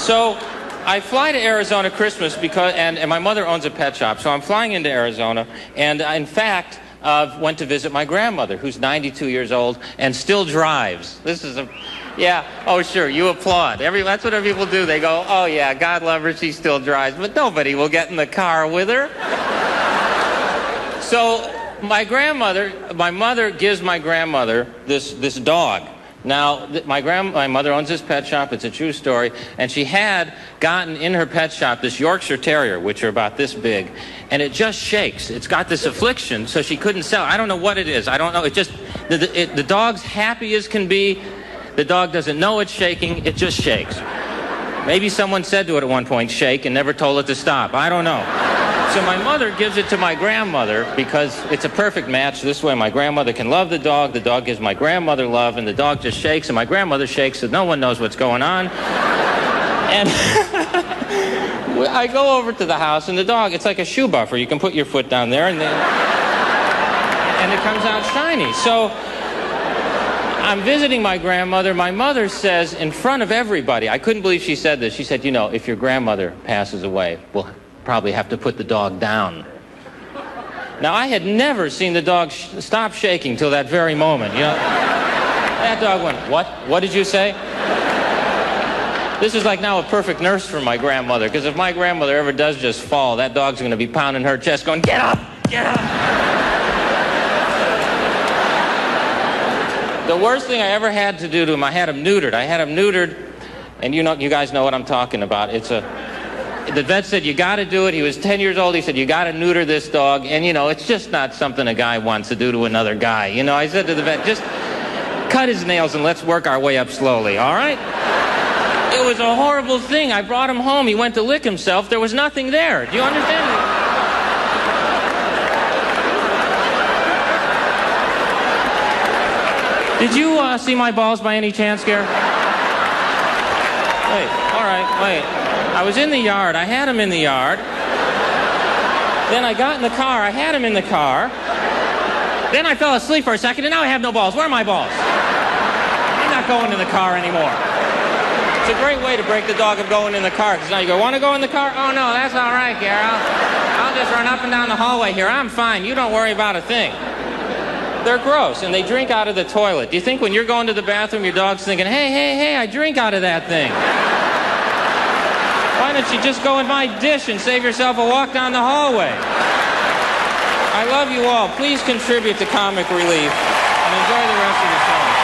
So I fly to Arizona Christmas because, and my mother owns a pet shop, so I'm flying into Arizona, and in fact, went to visit my grandmother, who's 92 years old and still drives. This is a, yeah, oh sure, you applaud. That's what people do. They go, oh yeah, God love her, she still drives, but nobody will get in the car with her. So my mother gives my grandmother this dog. Now, my mother owns this pet shop, it's a true story, and she had gotten in her pet shop this Yorkshire Terrier, which are about this big, and it just shakes. It's got this affliction, so she couldn't sell it. I don't know what it is. I don't know. It just, the dog's happy as can be. The dog doesn't know it's shaking. It just shakes. Maybe someone said to it at one point, shake, and never told it to stop. I don't know. So my mother gives it to my grandmother because it's a perfect match. This way my grandmother can love the dog gives my grandmother love, and the dog just shakes, and my grandmother shakes, so no one knows what's going on. And I go over to the house, and the dog, it's like a shoe buffer. You can put your foot down there, and it comes out shiny. So I'm visiting my grandmother. My mother says in front of everybody, I couldn't believe she said this. She said, you know, if your grandmother passes away, we'll probably have to put the dog down. Now, I had never seen the dog stop shaking till that very moment. You know, that dog went, what? What did you say? This is like now a perfect nurse for my grandmother, because if my grandmother ever does just fall, that dog's going to be pounding her chest going, get up, get up. The worst thing I ever had to do to him, I had him neutered, and you guys know what I'm talking about. The vet said, you got to do it. He was 10 years old. He said, you got to neuter this dog. And, you know, it's just not something a guy wants to do to another guy. You know, I said to the vet, just cut his nails and let's work our way up slowly, all right? It was a horrible thing. I brought him home. He went to lick himself. There was nothing there. Do you understand? Did you see my balls by any chance, Garry? Wait, all right, wait. I was in the yard. I had him in the yard. Then I got in the car. I had him in the car. Then I fell asleep for a second, and now I have no balls. Where are my balls? I'm not going in the car anymore. It's a great way to break the dog of going in the car, because now you go, want to go in the car? Oh, no, that's all right, Garry. I'll just run up and down the hallway here. I'm fine. You don't worry about a thing. They're gross, and they drink out of the toilet. Do you think when you're going to the bathroom, your dog's thinking, hey, hey, hey, I drink out of that thing? Why don't you just go in my dish and save yourself a walk down the hallway? I love you all. Please contribute to Comic Relief and enjoy the rest of the show.